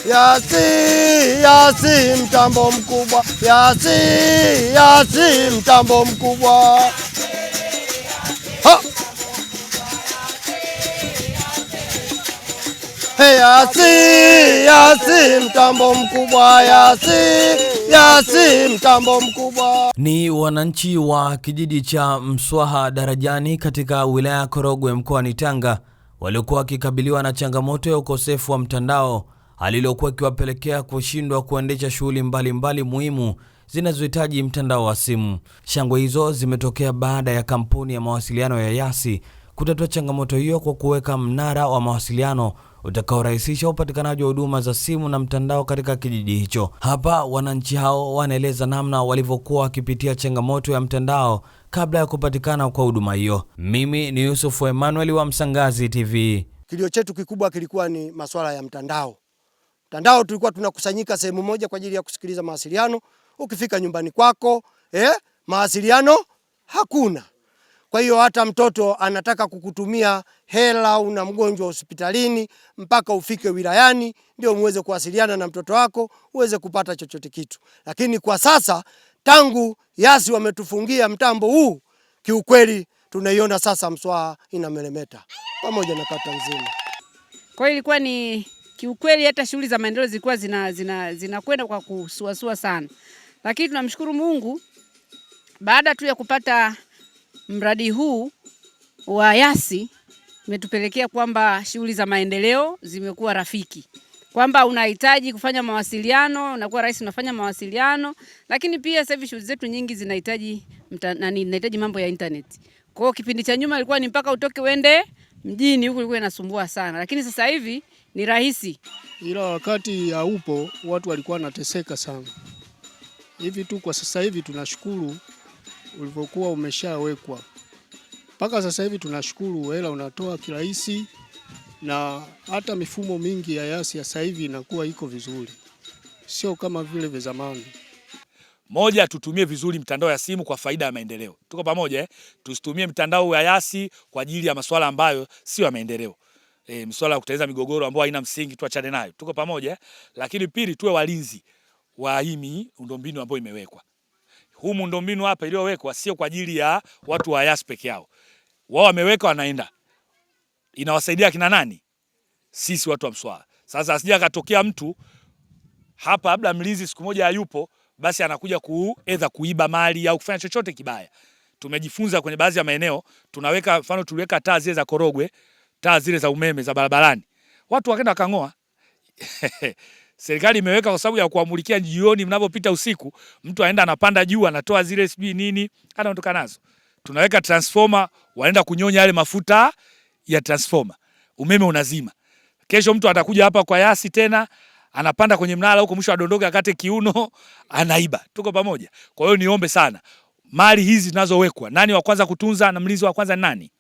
Yasi mtambo mkubwa, Yasi mtambo mkubwa. Ha! Yasi mtambo mkubwa, Yasi mtambo mkubwa. Ni wananchi wa kijiji cha Mswaha Darajani katika wilaya ya Korogwe mkoani Tanga waliokuwa wakikabiliwa na changamoto ya ukosefu wa mtandao, hali iliyokuwa ikiwapelekea kushindwa kuendesha shughuli mbalimbali muhimu zinazohitaji mtandao wa simu. Shangwe hizo zimetokea baada ya kampuni ya mawasiliano ya Yasi kutatua changamoto hiyo kwa kuweka mnara wa mawasiliano utakaorahisisha upatikanaji wa huduma za simu na mtandao katika kijiji hicho. Hapa wananchi hao wanaeleza namna walivyokuwa wakipitia changamoto ya mtandao kabla ya kupatikana kwa huduma hiyo. Mimi ni Yusuf Emmanuel wa Msangazi TV. Kilio chetu kikubwa kilikuwa ni masuala ya mtandao. Mtandao tulikuwa tunakusanyika sehemu moja kwa ajili ya kusikiliza mawasiliano. Ukifika nyumbani kwako, mawasiliano hakuna. Kwa hiyo hata mtoto anataka kukutumia hela, una mgonjwa hospitalini, mpaka ufike wilayani ndio muweze kuwasiliana na mtoto wako uweze kupata chochote kitu. Lakini kwa sasa tangu Yasi wametufungia mtambo huu, kiukweli tunaiona sasa Mswaha inameremeta pamoja na kata nzima. Kwa hiyo ilikuwa ni kiukweli hata shughuli za maendeleo zilikuwa zinakwenda kwa kusuasua sana. Lakini tunamshukuru Mungu baada tu ya kupata mradi huu wa Yasi umetupelekea kwamba shughuli za maendeleo zimekuwa rafiki. Kwamba unahitaji kufanya mawasiliano, unakuwa rahisi unafanya mawasiliano, lakini pia sasa hivi shughuli zetu nyingi zinahitaji mambo ya internet. Kwa hiyo kipindi cha nyuma ilikuwa ni mpaka utoke uende mjini, huko ilikuwa inasumbua sana, lakini sasa hivi ni rahisi. Ila wakati haupo watu walikuwa wanateseka sana. Hivi tu kwa sasa hivi tunashukuru ulivyokuwa umeshawekwa. Mpaka sasa hivi tunashukuru hela unatoa kirahisi, na hata mifumo mingi ya Yasi sasa hivi inakuwa iko vizuri. Sio kama vile vya zamani. Moja, tutumie vizuri mtandao ya simu kwa faida ya maendeleo. Tuko pamoja Tusitumie mtandao wa Yasi kwa ajili ya masuala ambayo sio ya maendeleo. Masuala ya kutengeneza migogoro ambayo haina msingi tuachane nayo. Tuko pamoja Lakini pili, tuwe walinzi wa hii miundombinu ambayo imewekwa. Huu miundombinu hapa iliyowekwa sio kwa ajili ya watu wa Yasi peke yao. Wao wameweka wanaenda. Inawasaidia kina nani? Sisi watu wa Mswaha. Sasa asije akatokea mtu hapa labda mlinzi siku moja hayupo, basi anakuja kuiba mali au kufanya chochote kibaya. Tumejifunza kwenye baadhi ya maeneo, tunaweka mfano tuliweka taa zile za Korogwe, taa zile za umeme za barabarani. Watu wakaenda kangoa. Serikali imeweka kwa sababu ya kuamulikia jioni mnapopita usiku, mtu aenda anapanda juu anatoa zile sijui nini, anaondoka nazo. Tunaweka transformer, waenda kunyonya yale mafuta ya transformer. Umeme unazima. Kesho mtu atakuja hapa kwa Yasi tena, anapanda kwenye mnara huko, mwisho adondoka akate kiuno, anaiba. Tuko pamoja. Kwa hiyo niombe sana, mali hizi zinazowekwa, nani wa kwanza kutunza na mlinzi wa kwanza nani?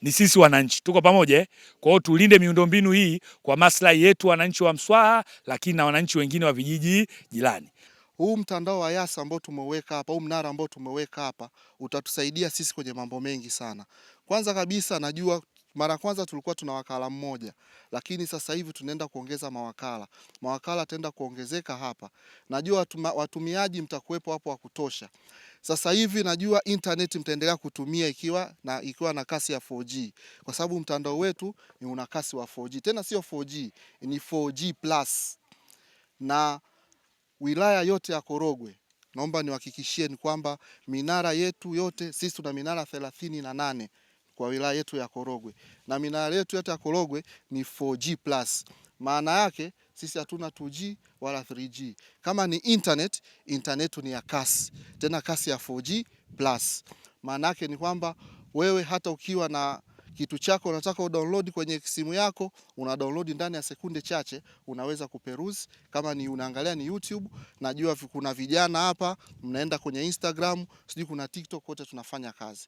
Ni sisi wananchi. Tuko pamoja Kwa hiyo tulinde miundombinu hii kwa maslahi yetu wananchi wa Mswaha, lakini na wananchi wengine wa vijiji jirani. Huu mtandao wa Yasi ambao tumeweka hapa, huu mnara ambao tumeweka hapa utatusaidia sisi kwenye mambo mengi sana. Kwanza kabisa najua mara kwanza tulikuwa tuna wakala mmoja, lakini sasa hivi tunaenda kuongeza mawakala. Mawakala tenda kuongezeka hapa. Najua watumiaji mtakuwepo hapo wa kutosha. Sasa hivi najua internet mtaendelea kutumia ikiwa na kasi ya 4G. Kwa sababu mtandao wetu ni una kasi wa 4G. Tena sio 4G, ni 4G+. Na wilaya yote ya Korogwe, naomba niwahakikishie ni kwamba minara yetu yote, sisi tuna minara 38 kwa wilaya yetu ya Korogwe. Na minara yetu yote ya Korogwe ni 4G+. Maana yake sisi hatuna 2G wala 3G. Kama ni internet ni ya kasi. Tena kasi ya 4G+. Maana yake ni kwamba wewe hata ukiwa na kitu chako unataka udownload kwenye simu yako, una download ndani ya sekunde chache, unaweza kuperuzi. Kama ni unaangalia ni YouTube, najua kuna vijana hapa mnaenda kwenye Instagram, sijui kuna TikTok, wote tunafanya kazi.